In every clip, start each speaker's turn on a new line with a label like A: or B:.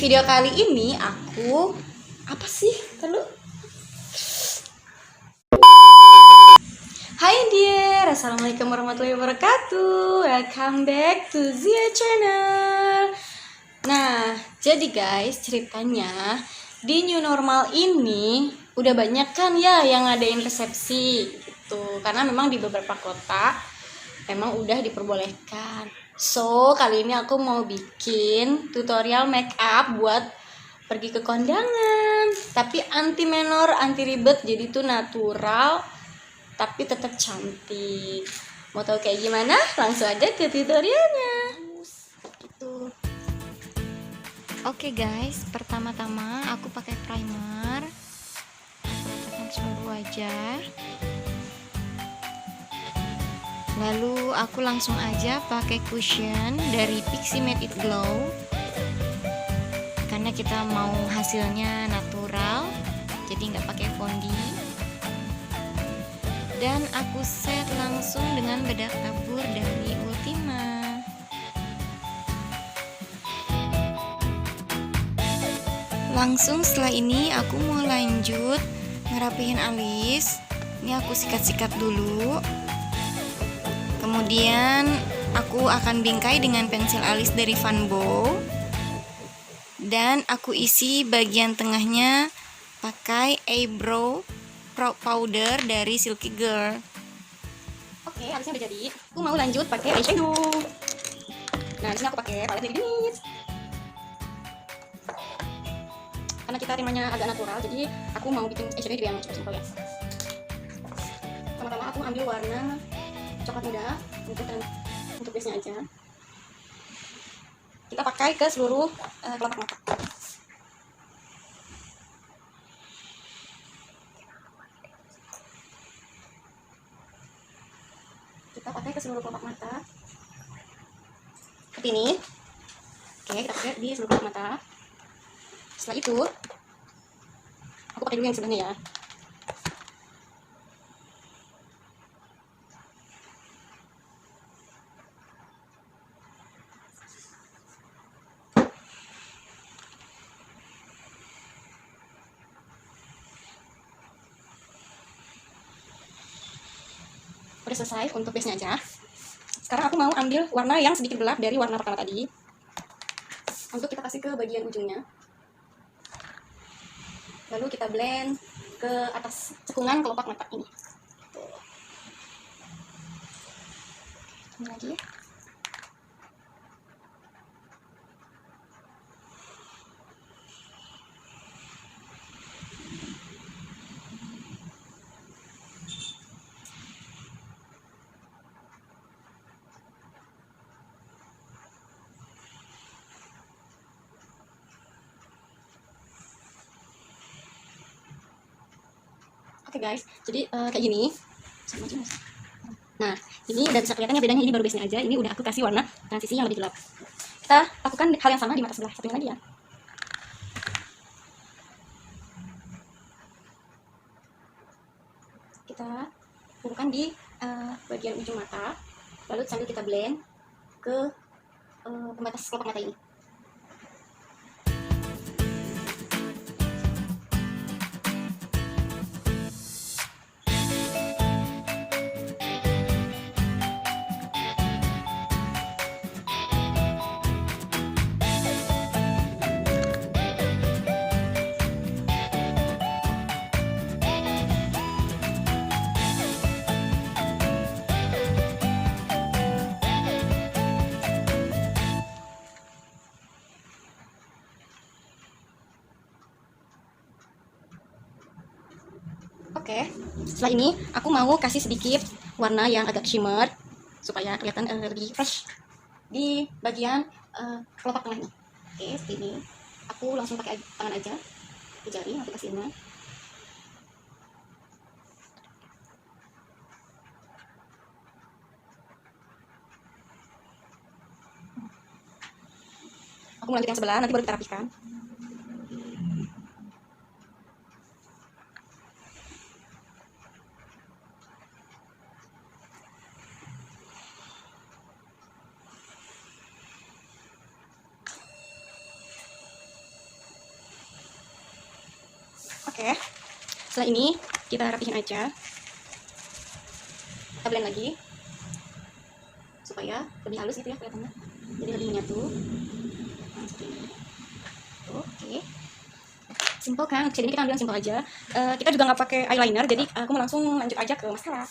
A: video kali ini aku apa sih? Hai dear, assalamualaikum warahmatullahi wabarakatuh. Welcome back to Zia Channel. Nah, jadi guys, ceritanya di new normal ini udah banyak kan ya yang ngadain resepsi gitu. Karena memang di beberapa kota memang udah diperbolehkan. So, kali ini aku mau bikin tutorial make up buat pergi ke kondangan. Tapi anti menor, anti ribet, jadi tuh natural tapi tetap cantik. Mau tahu kayak gimana? Langsung aja ke tutorialnya. Gitu.
B: Oke guys, pertama-tama aku pakai primer. Aku ratakan seluruh wajah. Lalu aku langsung aja pakai cushion dari Pixi Made It Glow. Karena kita mau hasilnya natural, jadi nggak pakai fondant. Dan aku set langsung dengan bedak tabur dari Ultima. Langsung setelah ini aku mau lanjut ngerapihin alis. Ini aku sikat-sikat dulu. Kemudian aku akan bingkai dengan pensil alis dari Van Bow. Dan aku isi bagian tengahnya pakai eyebrow powder dari Silky Girl.
A: Oke, alisnya udah jadi. Aku mau lanjut pakai eyeshadow. Nah, di sini aku pakai palet dari Benefit. Karena kita temanya agak natural, jadi aku mau bikin eyeshadow yang simpel ya. Pertama-tama aku ambil warna coklat muda untuk base-nya aja. Kita pakai ke seluruh kelopak mata. Kita pakai ke seluruh kelopak mata. Seperti ini. Oke, kita pakai di seluruh kelopak mata. Setelah itu, aku pakai dulu yang sebelahnya ya. Udah selesai untuk base-nya aja. Sekarang aku mau ambil warna yang sedikit gelap dari warna pertama tadi. Untuk kita kasih ke bagian ujungnya. Lalu kita blend ke atas cekungan kelopak mata ini. Tuh. Ini lagi. Oke guys, jadi kayak gini. Nah, ini udah bisa kelihatannya bedanya, ini baru base-nya aja. Ini udah aku kasih warna transisi yang lebih gelap. Kita lakukan hal yang sama di mata sebelah satunya lagi ya. Kita bubuhkan di bagian ujung mata, lalu sambil kita blend ke pembatas kelopak mata ini. Oke, setelah ini aku mau kasih sedikit warna yang agak shimmer supaya kelihatan lebih fresh di bagian kelopak tengah ini. Oke, seperti ini. Aku langsung pakai tangan aja, di jari aplikasinya. Aku mau lanjut yang sebelah, nanti baru kita rapikan. Oke. Setelah ini kita rapihin aja. Kita blend lagi supaya lebih halus gitu ya kelihatannya. Jadi lebih menyatu. Nah, seperti ini. Oke. Simple kan? Jadi kita ambil yang simple aja. Kita juga nggak pakai eyeliner, jadi aku mau langsung lanjut aja ke maskara.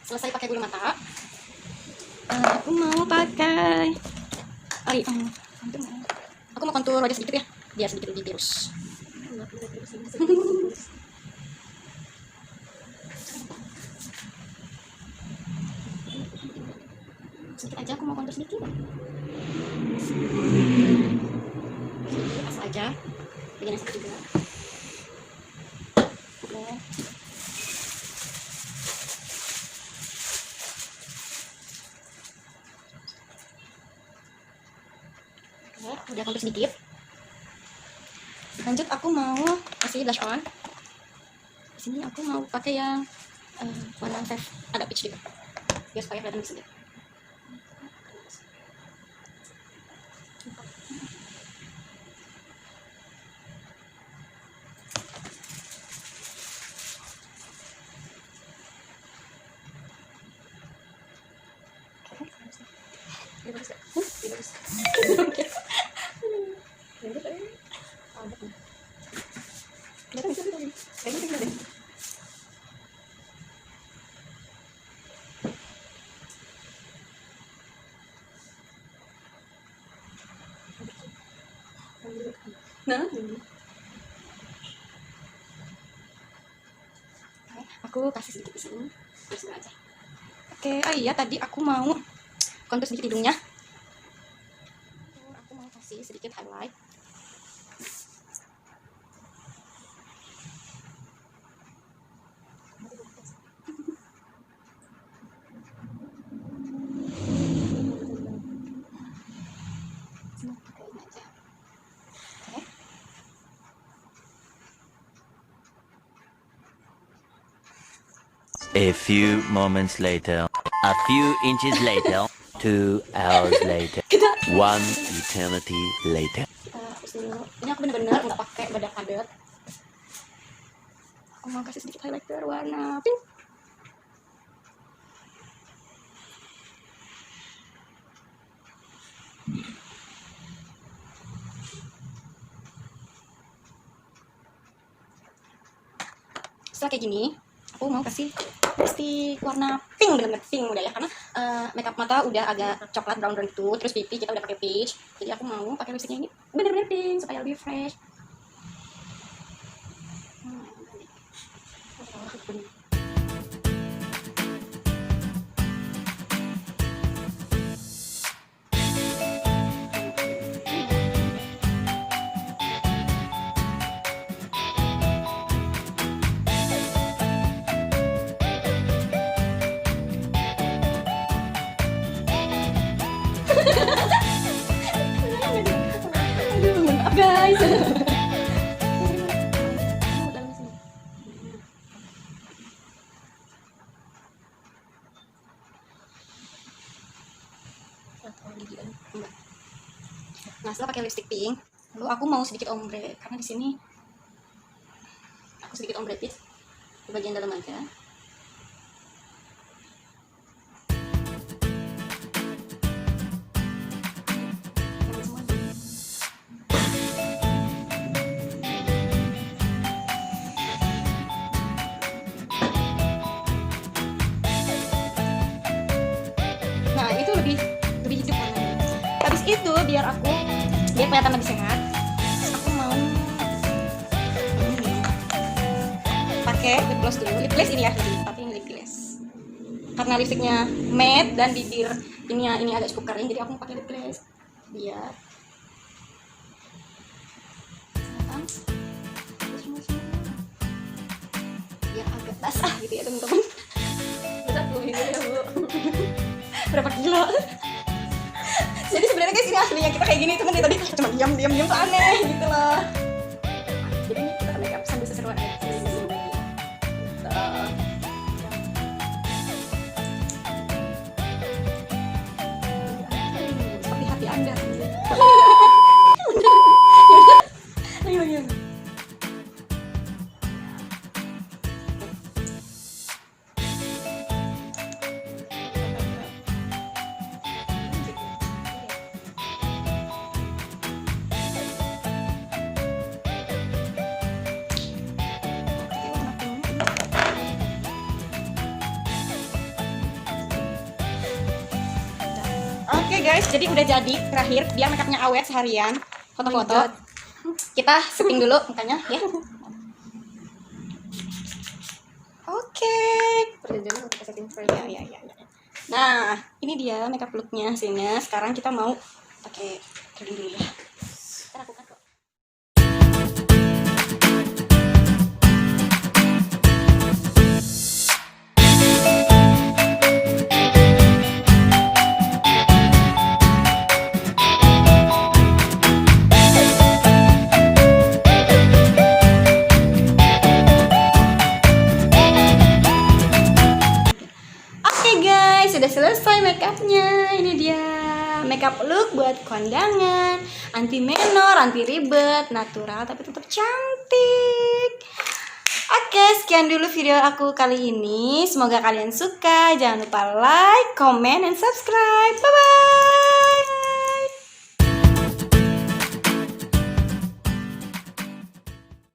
A: Selesai pakai bulu mata, aku mau pakai aku mau kontur wajah sedikit ya, biar sedikit lebih tirus. Sedikit aja, aku mau kontur sedikit. Asal aja, bikin yang sedikit juga. Oke. Udah kontur sedikit. Lanjut aku mau kasih blush on. Di sini aku mau pakai yang warna save agak peach juga, biar supaya kelihatan sedikit. Nah, aku kasih sedikit di sini, terus aja. Oke, iya tadi aku mau kontur sedikit hidungnya. Aku mau kasih sedikit highlight.
C: A few moments later, a few inches later, 2 hours later, 1 eternity later.
A: Hapus dulu. Ini aku bener-bener nggak pakai bedak padat. Aku mau kasih sedikit highlighter warna pink. Setelah kayak gini, aku mau kasih lipstick warna pink, bener-bener pink udah ya, karena makeup mata udah agak coklat brown gitu, terus pipi kita udah pakai peach, jadi aku mau pakai lipsticknya ini bener-bener pink supaya lebih fresh. Aduh, maaf guys. Nah, setelah pakai lipstick pink, lalu aku mau sedikit ombre, karena di sini aku sedikit ombre di bagian dalam aja. Nah, itu lebih hidup warnanya. Habis itu biar kelihatan lebih sehat, aku mau pakai lip gloss dulu. Lip gloss ini ya, tapi ini lip gloss. Karena lipstiknya matte dan bibir ini agak cukup kering, jadi aku mau pakai lip gloss biar agak basah gitu ya teman-teman. Berat Bu, ini ya Bu. Berapa kilo? Jadi sebenarnya guys, ini aslinya kita kayak gini, cuman tadi cuma diam tuh aneh gitu loh. Jadi ini kita make up sambil seseruan aja. Oke guys, jadi udah jadi terakhir biar makeupnya awet seharian. Foto-foto. Kita setting dulu mukanya ya. Oke. Ya. Nah, ini dia makeup looknya hasilnya. Sekarang kita mau pakai kerudung dulu ya. Ntar aku kok. Sudah selesai makeupnya. Ini dia makeup look buat kondangan, anti menor, anti ribet, natural tapi tetap cantik. Oke, sekian dulu video aku kali ini. Semoga kalian suka. Jangan lupa like, comment, dan subscribe. Bye bye.